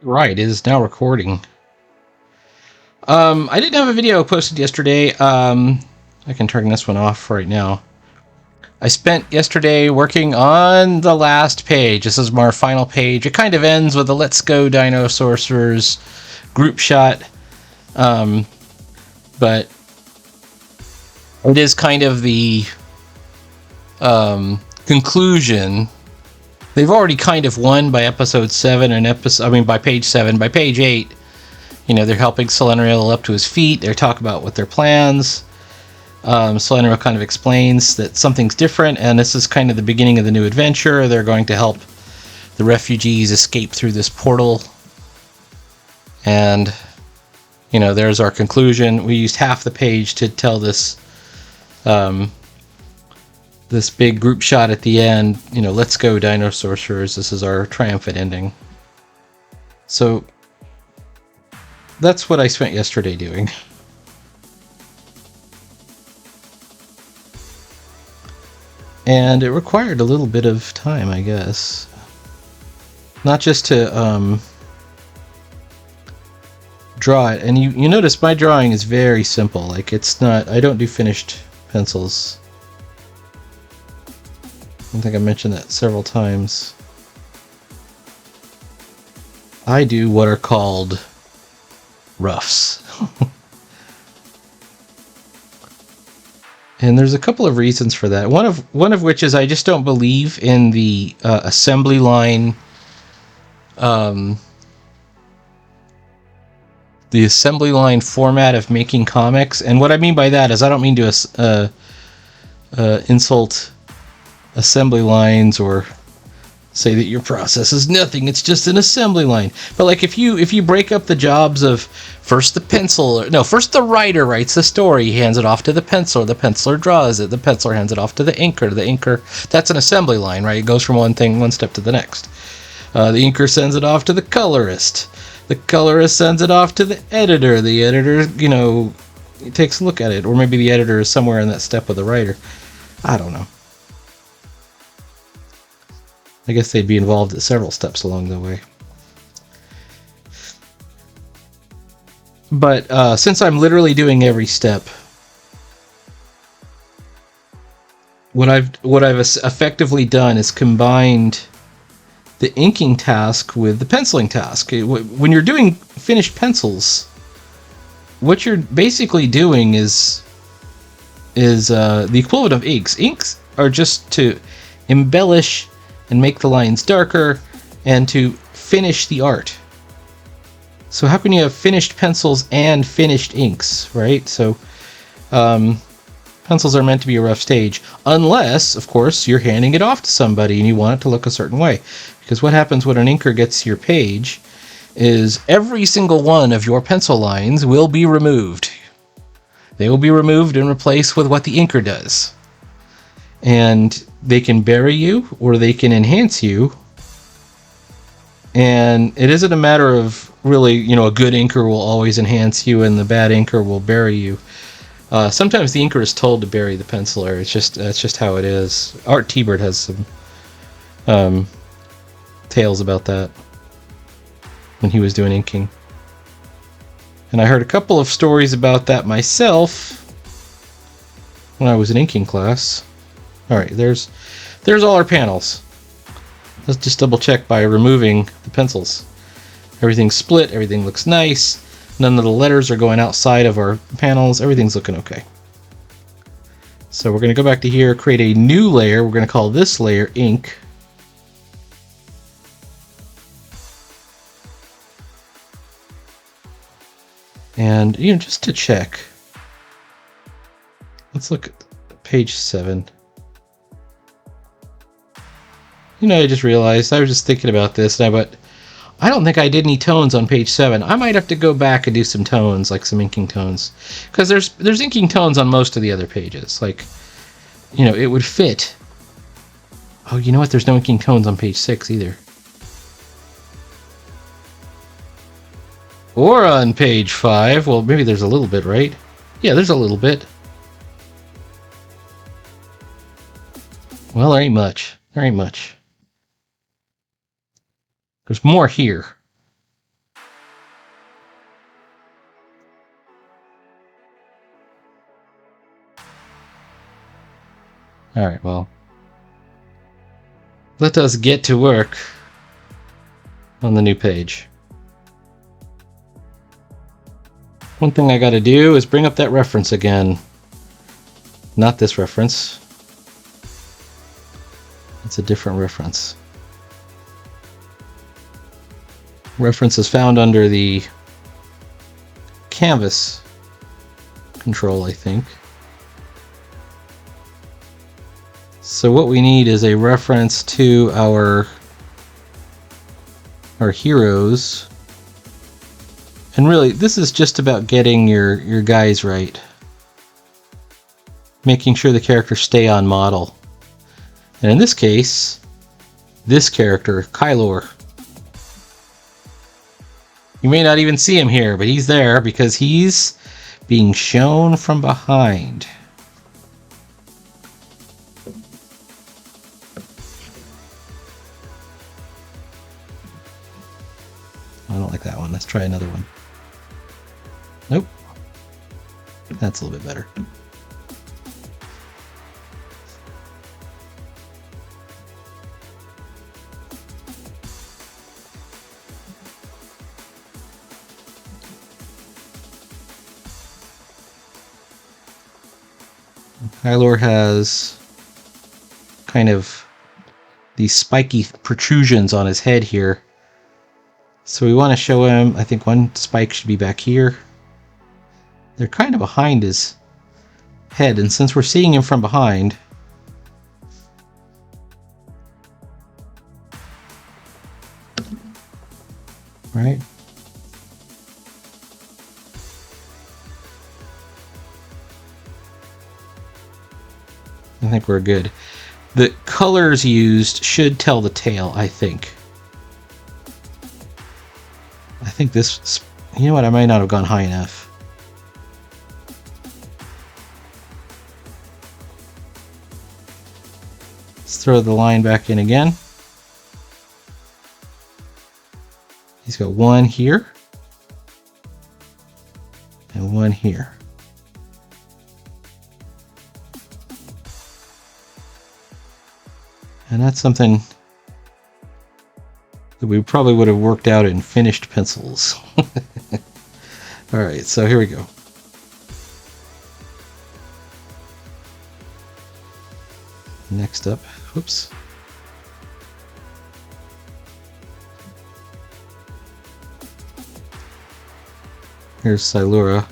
Right, it is now recording. I didn't have a video posted yesterday. I can turn this one off right now. I spent yesterday working on the last page. This is our final page. It kind of ends with a "Let's Go DINO SORCERORS" group shot. But it is kind of the conclusion. They've already kind of won by episode 7 and by page 7. By page 8, they're helping Solendriel up to his feet. They're talking about what their plans. Solendriel kind of explains that something's different, and this is kind of the beginning of the new adventure. They're going to help the refugees escape through this portal. And, there's our conclusion. We used half the page to tell this this big group shot at the end. Let's go DINO SORCERORS. This is our triumphant ending. So that's what I spent yesterday doing. And it required a little bit of time, I guess. Not just to draw it. And you notice my drawing is very simple. Like, it's not... I don't do finished pencils. I think I mentioned that several times. I do what are called roughs. And there's a couple of reasons for that. One of which is I just don't believe in the assembly line, the assembly line format of making comics. And what I mean by that is I don't mean to insult assembly lines or say that your process is nothing, it's just an assembly line. But like if you break up the jobs of first the writer writes the story, he hands it off to the penciler draws it, the penciler hands it off to the inker, that's an assembly line, right? It goes from one step to the next. The inker sends it off to the colorist sends it off to the editor takes a look at it, or maybe the editor is somewhere in that step with the writer. I don't know. I guess they'd be involved at several steps along the way. But since I'm literally doing every step, what I've effectively done is combined the inking task with the penciling task. When you're doing finished pencils, what you're basically doing is the equivalent of inks. Inks are just to embellish and make the lines darker, and to finish the art. So how can you have finished pencils and finished inks, right? So pencils are meant to be a rough stage, unless, of course, you're handing it off to somebody and you want it to look a certain way. Because what happens when an inker gets your page is every single one of your pencil lines will be removed. They will be removed and replaced with what the inker does. And they can bury you, or they can enhance you. And it isn't a matter of really, a good inker will always enhance you and the bad inker will bury you. Sometimes the inker is told to bury the penciler. That's just how it is. Art T-Bird has some tales about that when he was doing inking. And I heard a couple of stories about that myself when I was in inking class. Alright, there's all our panels. Let's just double check by removing the pencils. Everything's split, everything looks nice. None of the letters are going outside of our panels. Everything's looking okay. So we're going to go back to here, create a new layer. We're going to call this layer ink. And, just to check. Let's look at page 7. I just realized, I was just thinking about this, and I don't think I did any tones on page 7. I might have to go back and do some tones, like some inking tones. Because there's inking tones on most of the other pages. Like, it would fit. Oh, you know what? There's no inking tones on page 6 either. Or on page 5. Well, maybe there's a little bit, right? Yeah, there's a little bit. Well, there ain't much. There's more here. Alright, well. Let us get to work on the new page. One thing I gotta do is bring up that reference again. Not this reference. It's a different reference. Reference is found under the canvas control, I think. So what we need is a reference to our heroes. And really, this is just about getting your guys right. Making sure the characters stay on model. And in this case, this character, Kylor. You may not even see him here, but he's there because he's being shown from behind. I don't like that one. Let's try another one. Nope. That's a little bit better. Kylor has kind of these spiky protrusions on his head here. So we want to show him, I think one spike should be back here. They're kind of behind his head, and since we're seeing him from behind, right? I think we're good. The colors used should tell the tale, I think. I think this... You know what? I might not have gone high enough. Let's throw the line back in again. He's got one here. And one here. And that's something that we probably would have worked out in finished pencils. Alright, so here we go. Next up, whoops. Here's Silura.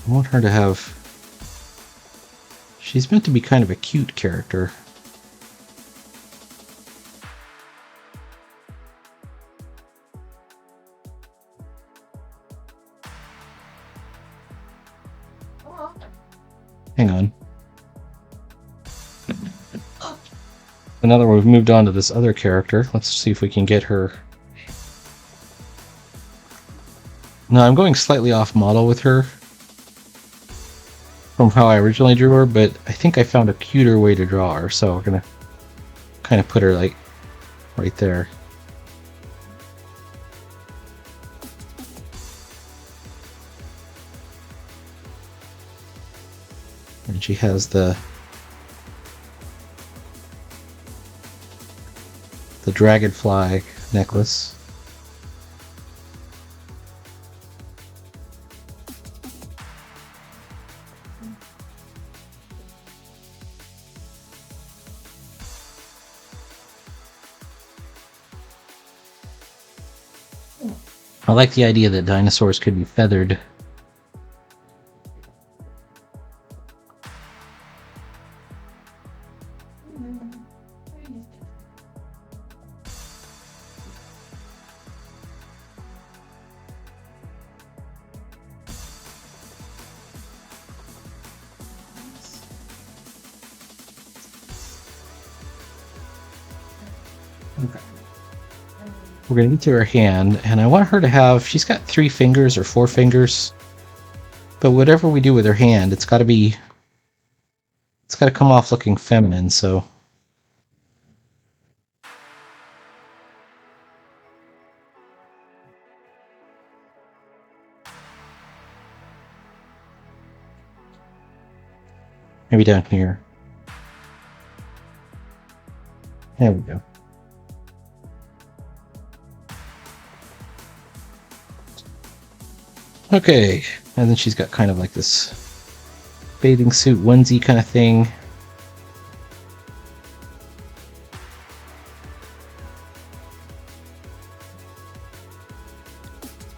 I want her to have... She's meant to be kind of a cute character. Hang on. So now that we've moved on to this other character, let's see if we can get her... No, I'm going slightly off model with her from how I originally drew her, but I think I found a cuter way to draw her, so we're gonna kind of put her like right there. And she has the dragonfly necklace. I like the idea that dinosaurs could be feathered. Okay. We're going to get to her hand, and I want her to have... She's got 3 fingers or 4 fingers. But whatever we do with her hand, it's got to be... It's got to come off looking feminine, so... Maybe down here. There we go. Okay, and then she's got kind of like this bathing suit onesie kind of thing.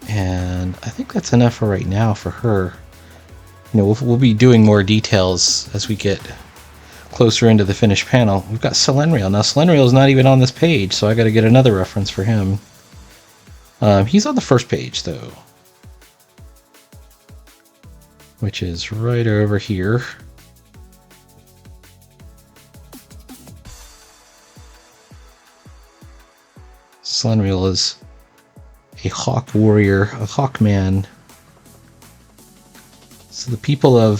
And I think that's enough for right now for her. You know, we'll be doing more details as we get closer into the finished panel. We've got Selenial. Now, Selenial is not even on this page, so I got to get another reference for him. He's on the first page, though, which is right over here. Selenial is a hawk warrior, a hawk man. So the people of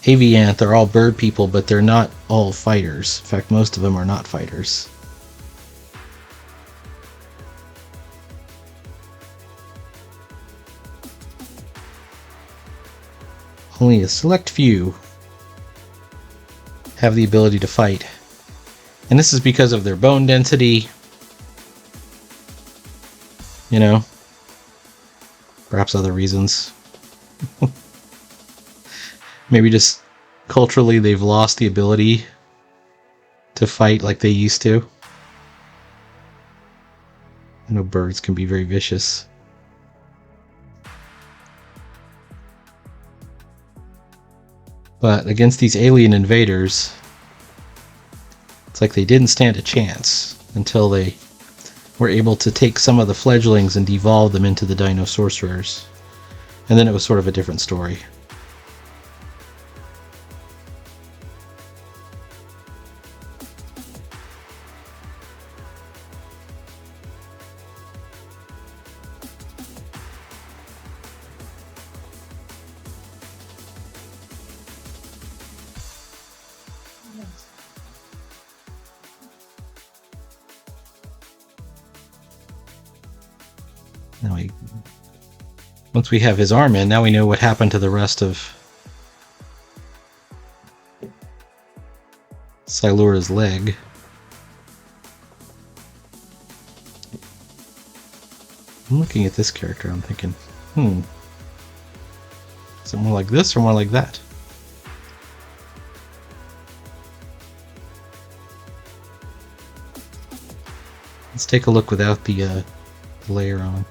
Avianth are all bird people, but they're not all fighters. In fact, most of them are not fighters. Only a select few have the ability to fight. And this is because of their bone density. You know, perhaps other reasons. Maybe just culturally they've lost the ability to fight like they used to. I know birds can be very vicious. But against these alien invaders, it's like they didn't stand a chance until they were able to take some of the fledglings and devolve them into the DINO Sorcerers. And then it was sort of a different story. Now once we have his arm in, now we know what happened to the rest of Silura's leg. I'm looking at this character, I'm thinking, is it more like this or more like that? Let's take a look without the layer on.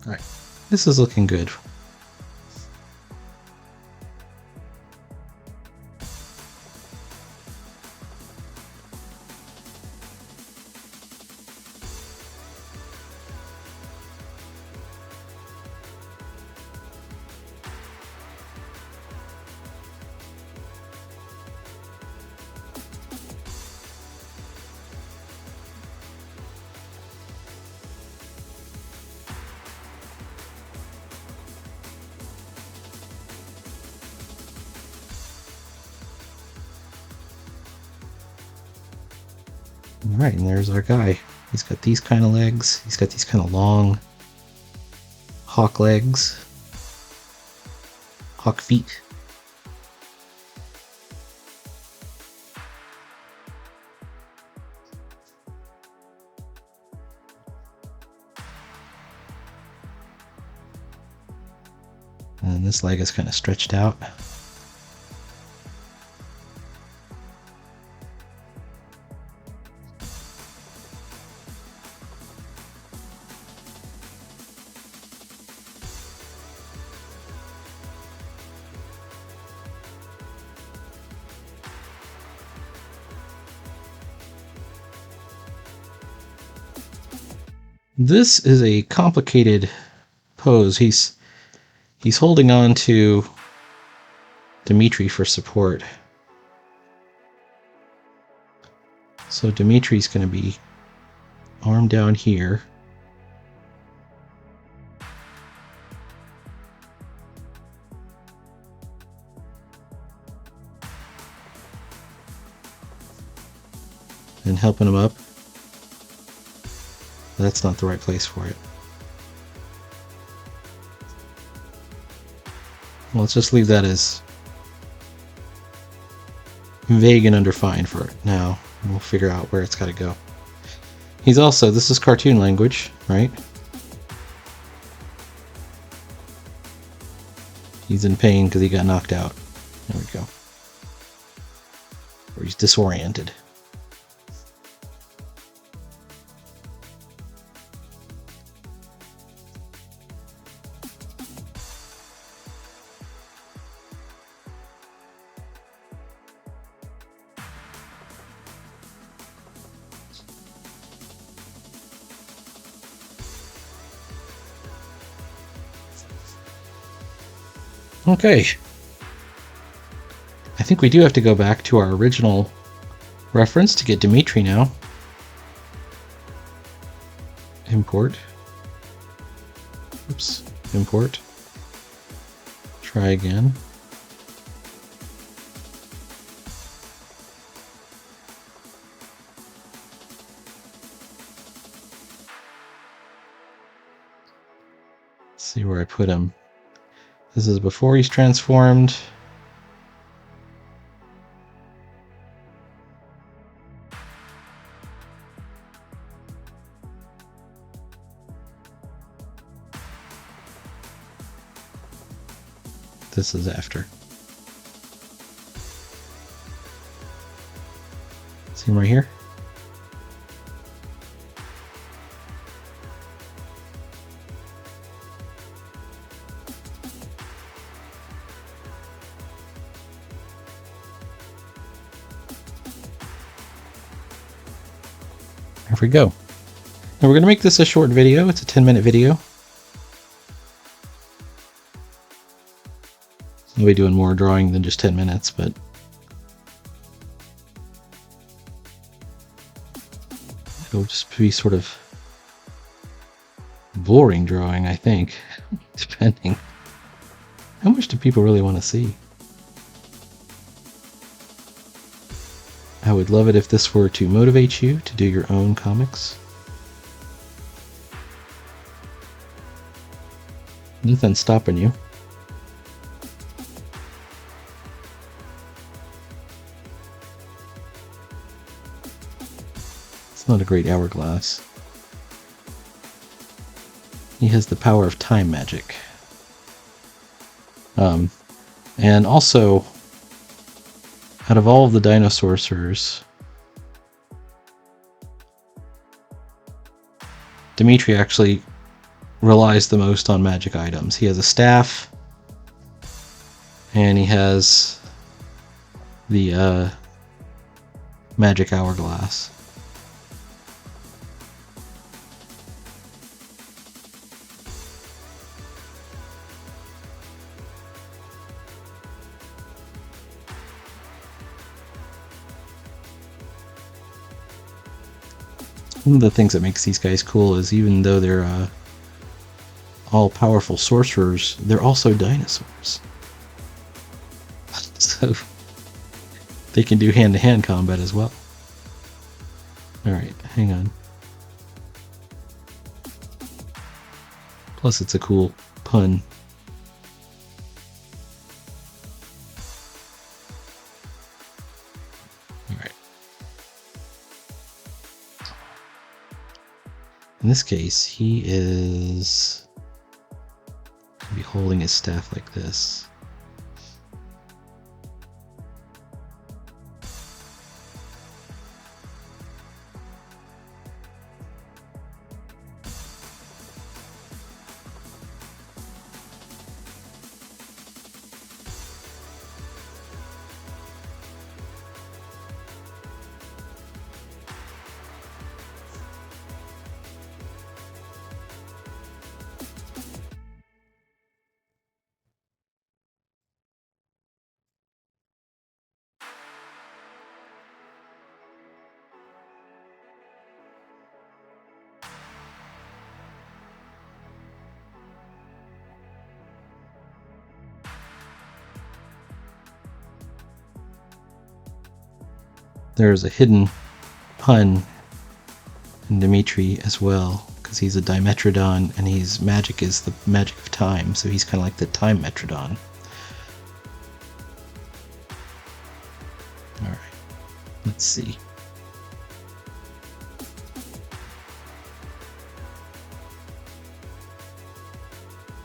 Alright, this is looking good. Alright, and there's our guy. He's got these kind of legs. He's got these kind of long hawk legs. Hawk feet. And this leg is kind of stretched out. This is a complicated pose. He's holding on to Dimitri for support. So Dimitri's going to be arm down here. And helping him up. That's not the right place for it. Well, let's just leave that as vague and undefined for it. Now we'll figure out where it's got to go. He's also, this is cartoon language, right? He's in pain because he got knocked out. There we go. Or he's disoriented. Okay. I think we do have to go back to our original reference to get Dimitri now. Import. Oops. Import. Try again. Let's see where I put him. This is before he's transformed. This is after. See him right here? There we go. Now we're going to make this a short video. It's a 10-minute video. I'll be doing more drawing than just 10 minutes, but it'll just be sort of boring drawing, I think, depending. How much do people really want to see? I would love it if this were to motivate you to do your own comics. Nothing's stopping you. It's not a great hourglass. He has the power of time magic. And also, out of all of the DINO Sorcerers, Dimitri actually relies the most on magic items. He has a staff, and he has the magic hourglass. One of the things that makes these guys cool is even though they're all-powerful sorcerers, they're also dinosaurs. So they can do hand-to-hand combat as well. Alright, hang on. Plus it's a cool pun. Alright. In this case, he is going to be holding his staff like this. there's a hidden pun in Dimitri as well, because he's a Dimetrodon, and his magic is the magic of time, so he's kind of like the Time Metrodon. Alright, let's see.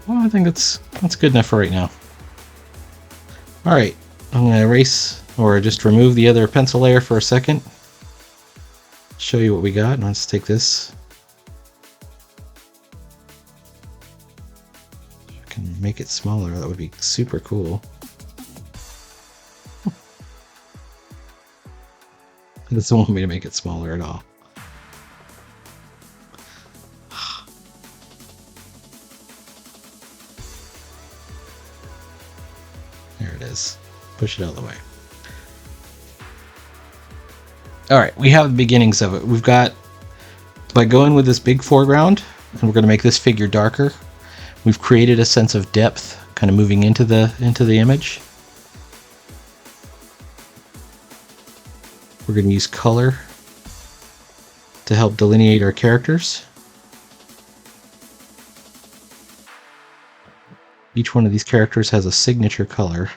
Well, I think that's good enough for right now. Alright, I'm going to erase, or just remove the other pencil layer for a second. Show you what we got. Let's take this. If I can make it smaller, that would be super cool. It doesn't want me to make it smaller at all. There it is. Push it out of the way. Alright, we have the beginnings of it. We've got, by going with this big foreground, and we're going to make this figure darker, we've created a sense of depth, kind of moving into the image. We're going to use color to help delineate our characters. Each one of these characters has a signature color.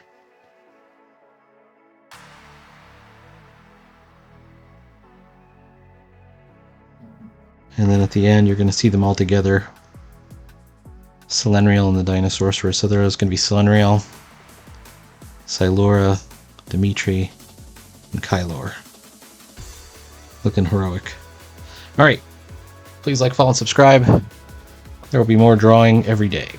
And then at the end, you're going to see them all together. Selenial and the DINO SORCERORS. So there's going to be Selenial, Silura, Dimitri, and Kylor. Looking heroic. Alright, please like, follow, and subscribe. There will be more drawing every day.